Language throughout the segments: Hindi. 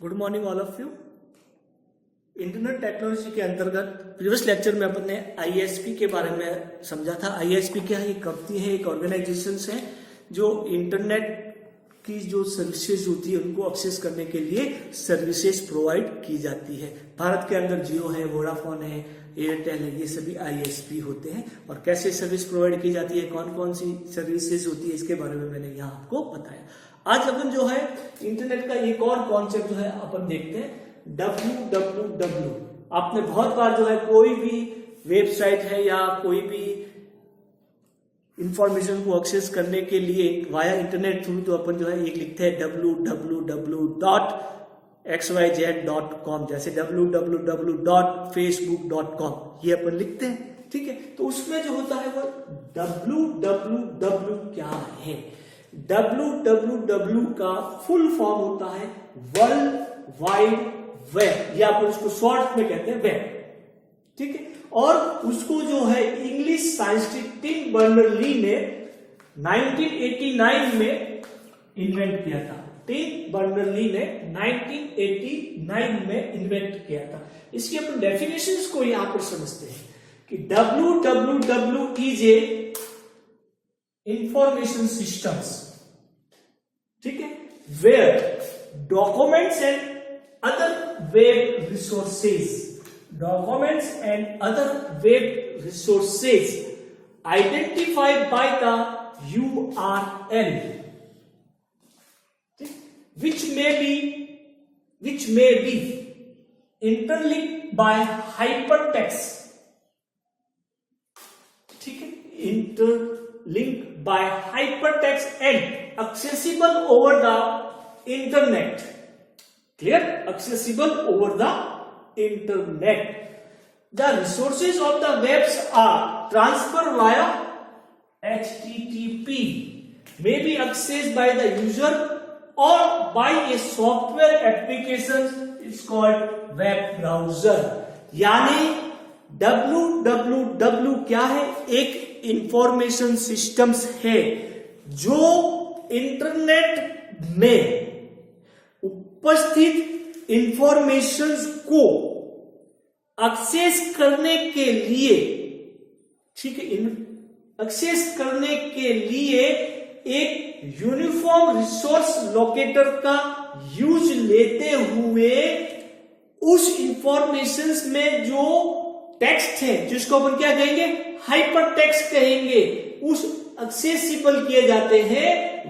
Good morning all of you. Internet technology के अंतर्गत प्रीवियस लेक्चर में अपन ने आईएसपी के बारे में समझा था। आईएसपी क्या है? एक कंपनी है, एक ऑर्गेनाइजेशन है जो इंटरनेट की जो सर्विसेज होती है उनको एक्सेस करने के लिए सर्विसेज प्रोवाइड की जाती है। भारत के अंदर जियो है, वोडाफोन है, एयरटेल है, ये सभी आईएसपी होते हैं। और कैसे सर्विस प्रोवाइड की जाती है, कौन कौन सी सर्विसेज होती है, इसके बारे में मैंने यहाँ आपको बताया। आज अपन जो है इंटरनेट का एक और कॉन्सेप्ट जो है अपन देखते हैं, www। आपने बहुत बार जो है कोई भी वेबसाइट है या कोई भी इंफॉर्मेशन को एक्सेस करने के लिए वाया इंटरनेट थ्रू तो अपन जो है एक लिखते हैं www.xyz.com, जैसे www.facebook.com ये अपन लिखते हैं, ठीक है। तो उसमें जो होता है वो www क्या है? www का फुल फॉर्म होता है वर्ल्ड वाइड वेब, या अपन उसको शॉर्ट में कहते हैं वेब, ठीक है। और उसको जो है इंग्लिश साइंटिस्ट टिम बर्नर्स-ली ने 1989 में इन्वेंट किया था। टिम बर्नर्स-ली ने 1989 में इन्वेंट किया था। इसकी अपन डेफिनेशंस को यहां पर समझते हैं कि www is a information systems, ठीक है, where documents and other web resources identified by the URL which may be interlinked by hypertext, ठीक है, interlinked by hypertext and accessible over the internet. Clear? Accessible over the internet. The resources of the webs are transferred via HTTP, may be accessed by the user or by a software application is called web browser. यानी www क्या है? एक इंफॉर्मेशन सिस्टम्स है जो इंटरनेट में उपस्थित इंफॉर्मेशंस को एक्सेस करने के लिए, ठीक है, एक्सेस करने के लिए एक यूनिफॉर्म रिसोर्स लोकेटर का यूज लेते हुए उस इंफॉर्मेशंस में जो टेक्स्ट है, जिसको अपन क्या कहेंगे, हाइपर टेक्स्ट कहेंगे, उस एक्सेसिबल किए जाते हैं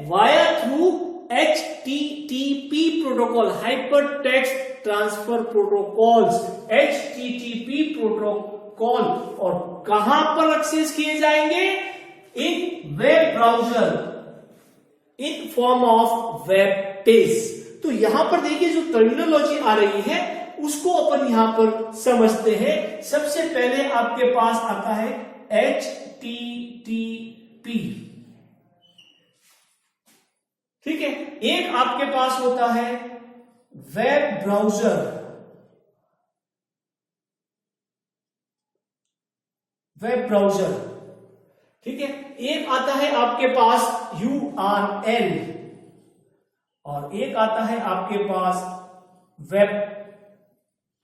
via through HTTP protocol, hyper text transfer protocols, HTTP protocol. और कहां पर एक्सेस किए जाएंगे? In web browser in form of web page. तो यहां पर देखिए जो टर्मिनोलॉजी आ रही है उसको अपन यहां पर समझते हैं। सबसे पहले आपके पास आता है HTTP, ठीक है। एक आपके पास होता है वेब ब्राउजर, ठीक है। एक आता है आपके पास URL और एक आता है आपके पास वेब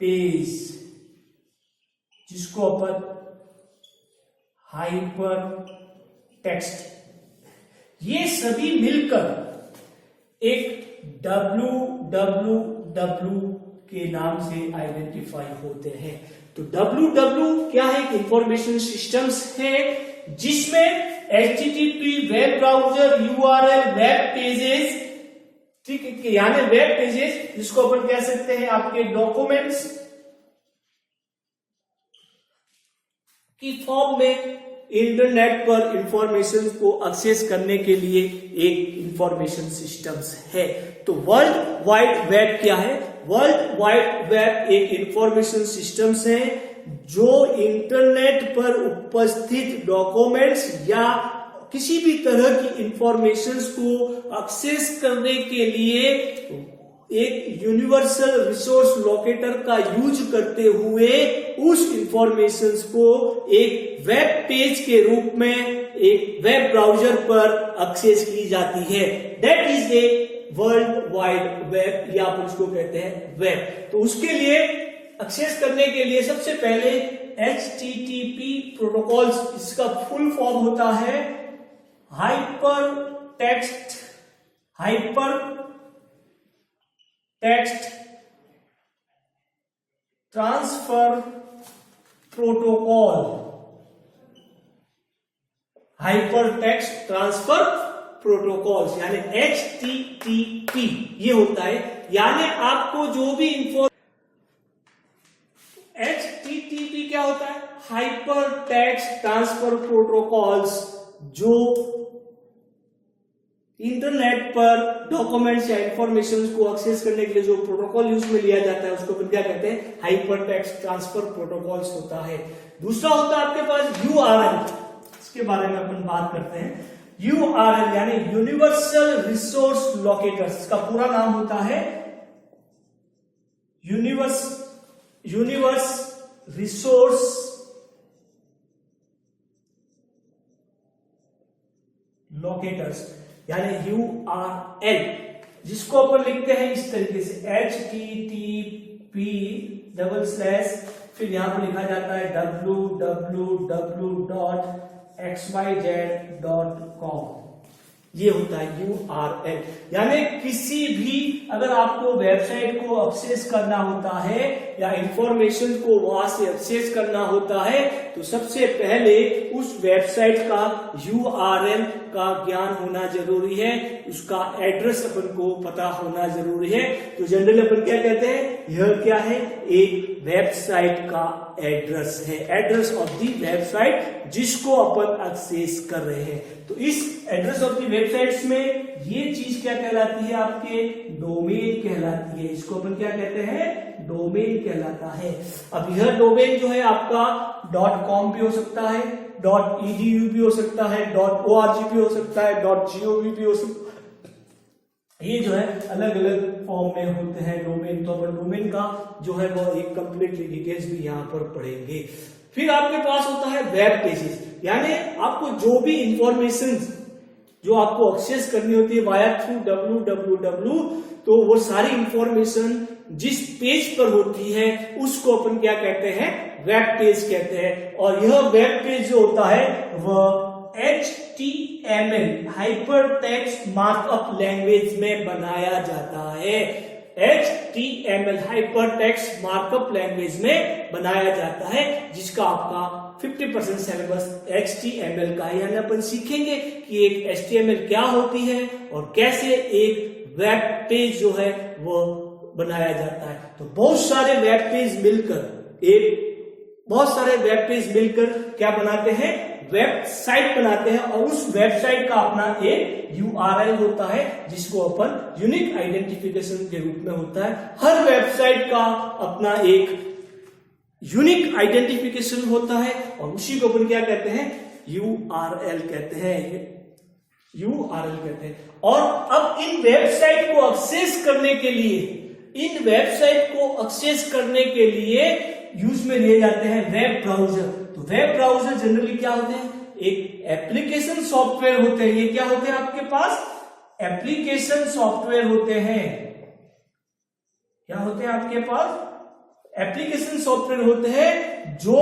पेज, जिसको अपन हाइपर टेक्स्ट, ये सभी मिलकर एक www के नाम से आइडेंटिफाई होते हैं। तो www क्या है? इंफॉर्मेशन सिस्टम्स है जिसमें HTTP, web browser, URL, web pages, ठीक है, यानी वेब पेजेस जिसको अपन कह सकते हैं आपके डॉक्यूमेंट्स की फॉर्म में इंटरनेट पर इंफॉर्मेशन को एक्सेस करने के लिए एक इंफॉर्मेशन सिस्टम्स है। तो वर्ल्ड वाइड वेब क्या है? वर्ल्ड वाइड वेब एक इंफॉर्मेशन सिस्टम्स है जो इंटरनेट पर उपस्थित डॉक्यूमेंट्स या किसी भी तरह की इंफॉर्मेशंस को एक्सेस करने के लिए एक यूनिवर्सल रिसोर्स लोकेटर का यूज करते हुए उस इंफॉर्मेशंस को एक वेब पेज के रूप में एक वेब ब्राउजर पर एक्सेस की जाती है। That is a world wide web या आप उसको कहते हैं वेब। तो उसके लिए एक्सेस करने के लिए सबसे पहले HTTP प्रोटोकॉल्स, इसका फुल फॉर्म होता है hyper text transfer protocol, hyper text transfer protocols यानी HTTP ये होता है। यानी आपको जो भी HTTP क्या होता है? हाइपर टेक्स्ट ट्रांसफर प्रोटोकॉल्स, जो इंटरनेट पर डॉक्यूमेंट्स या इंफॉर्मेशन को एक्सेस करने के लिए जो प्रोटोकॉल यूज में लिया जाता है उसको क्या कहते हैं? हाइपर टेक्स्ट ट्रांसफर प्रोटोकॉल्स होता है। दूसरा होता है आपके पास URL, इसके बारे में अपन बात करते हैं। URL यानी यूनिवर्सल रिसोर्स लोकेटर्स, इसका पूरा नाम होता है यूनिवर्स रिसोर्स लोकेटर्स यानी URL, जिसको अपन लिखते हैं इस तरीके से HTTP फिर यहां पर लिखा जाता है www.xyz.com, ये होता है URL। यानी किसी भी अगर आपको वेबसाइट को एक्सेस करना होता है या इंफॉर्मेशन को वहां से एक्सेस करना होता है तो सबसे पहले उस वेबसाइट का URL का ज्ञान होना जरूरी है, उसका एड्रेस अपन को पता होना जरूरी है। तो जनरली अपन क्या कहते हैं? यह क्या है? एक वेबसाइट का एड्रेस है, एड्रेस ऑफ द वेबसाइट जिसको अपन एक्सेस कर रहे हैं। तो इस एड्रेस ऑफ द वेबसाइट्स में ये चीज क्या कहलाती है? आपके डोमेन कहलाती है। इसको अपन क्या कहते हैं? डोमेन कहलाता है। अब यह डोमेन जो है आपका .com भी हो सकता है, .edu भी हो सकता है, .org भी हो सकता है, .gov भी हो सकता है। ये जो है अलग अलग फॉर्म में होते हैं डोमेन। तो अपन डोमेन का जो है वो एक कंप्लीटली डिटेल्स भी यहाँ पर पढ़ेंगे। फिर आपके पास होता है वेब पेजेस, यानी आपको जो भी इंफॉर्मेशन जो आपको एक्सेस करनी होती है वाया थ्रू www, तो वो सारी इंफॉर्मेशन जिस पेज पर होती है उसको अपन क्या कहते हैं? वेब पेज कहते हैं। और यह वेब पेज जो होता है वह HTML hyper text markup language में बनाया जाता है। HTML hyper text markup language में बनाया जाता है, जिसका आपका 50% सिलेबस HTML का है। यानी अपन सीखेंगे कि एक HTML क्या होती है और कैसे एक वेब पेज जो है वो बनाया जाता है। तो बहुत सारे वेब पेज मिलकर क्या बनाते हैं? वेबसाइट बनाते हैं। और उस वेबसाइट का अपना एक URL होता है जिसको अपन यूनिक आइडेंटिफिकेशन के रूप में होता है। हर वेबसाइट का अपना एक यूनिक आइडेंटिफिकेशन होता है और उसी को अपन क्या कहते हैं? URL कहते हैं। और अब इन वेबसाइट को एक्सेस करने के लिए यूज में लिए जाते हैं वेब ब्राउजर। तो वेब ब्राउजर जनरली क्या होते हैं? एक एप्लीकेशन सॉफ्टवेयर होते हैं। ये क्या होते हैं आपके पास? एप्लीकेशन सॉफ्टवेयर होते हैं। क्या होते हैं आपके पास? एप्लीकेशन सॉफ्टवेयर होते हैं जो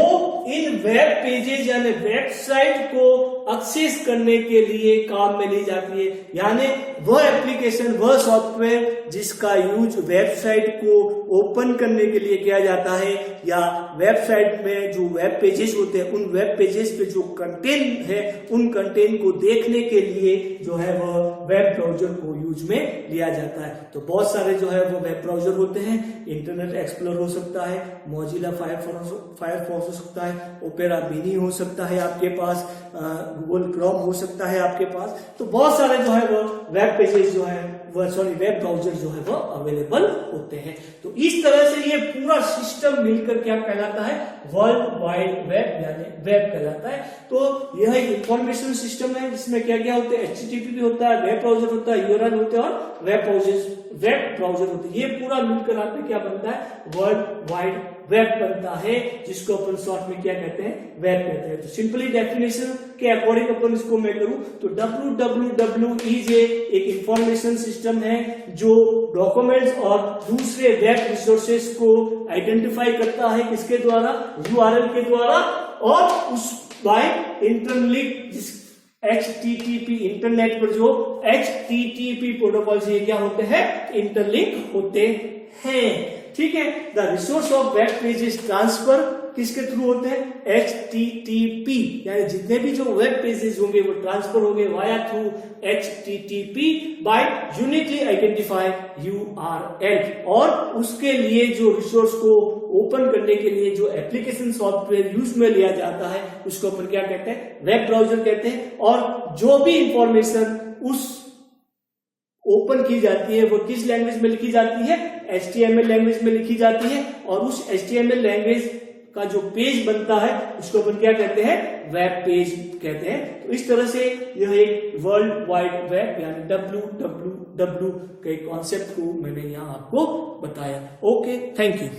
इन वेब पेजेस यानी वेबसाइट को एक्सेस करने के लिए काम में ली जाती है। यानी वह एप्लीकेशन, वह सॉफ्टवेयर जिसका यूज वेबसाइट को ओपन करने के लिए किया जाता है, या वेबसाइट में जो वेब पेजेस होते हैं उन वेब पेजेस पे जो कंटेंट है उन कंटेंट को देखने के लिए जो है वह वेब ब्राउजर को यूज में लिया जाता है। तो बहुत सारे जो है वो वेब ब्राउजर होते हैं। इंटरनेट एक्सप्लोरर हो सकता है, मोजिला फायरफॉक्स हो सकता है, ओपेरा मिनी हो सकता है आपके पास, गूगल क्रोम हो सकता है आपके पास। तो बहुत सारे जो है वो वेब पेजेस जो है वेब ब्राउजर जो है वो अवेलेबल होते हैं। तो इस तरह से ये पूरा सिस्टम मिलकर क्या कहलाता है? वर्ल्ड वाइड वेब यानी वेब कहलाता है। तो यह एक इंफॉर्मेशन सिस्टम है जिसमें क्या क्या होते हैं? HTTP भी होता है, वेब ब्राउजर होता है, URL होते हैं और वेब ब्राउजर होते हैं। ये पूरा मिलकर आपको क्या बनता है? वर्ल्ड वाइड वेब बनता है, जिसको अपन शॉर्ट में क्या कहते हैं, वेब कहते हैं। तो सिंपली डेफिनेशन के अकॉर्डिंग अपन इसको मैं करूं तो www इज एक इंफॉर्मेशन सिस्टम है जो डॉक्यूमेंट्स और दूसरे वेब रिसोर्सेज को आइडेंटिफाई करता है, किसके द्वारा, URL के द्वारा, और उस बाय इंटरलिंक HTTP इंटरनेट पर जो HTTP प्रोटोकॉल से क्या होते हैं, इंटरलिंक होते हैं। ठीक है। The resource of web pages transfer किसके थ्रू होते हैं, HTTP, यानी जितने भी जो वेब पेजेस होंगे वो ट्रांसफर होंगे via through HTTP by uniquely identified URL। और उसके लिए जो रिसोर्स को ओपन करने के लिए जो एप्लीकेशन सॉफ्टवेयर यूज में लिया जाता है उसको अपन क्या कहते हैं, वेब ब्राउजर कहते हैं। और जो भी इंफॉर्मेशन उस ओपन की जाती है वो किस लैंग्वेज में लिखी जाती है, HTML लैंग्वेज में लिखी जाती है। और उस HTML लैंग्वेज का जो पेज बनता है उसको अपन क्या कहते हैं, वेब पेज कहते हैं। तो इस तरह से यह एक वर्ल्ड वाइड वेब यानी WWW के कॉन्सेप्ट को मैंने यहां आपको बताया। Okay, thank you.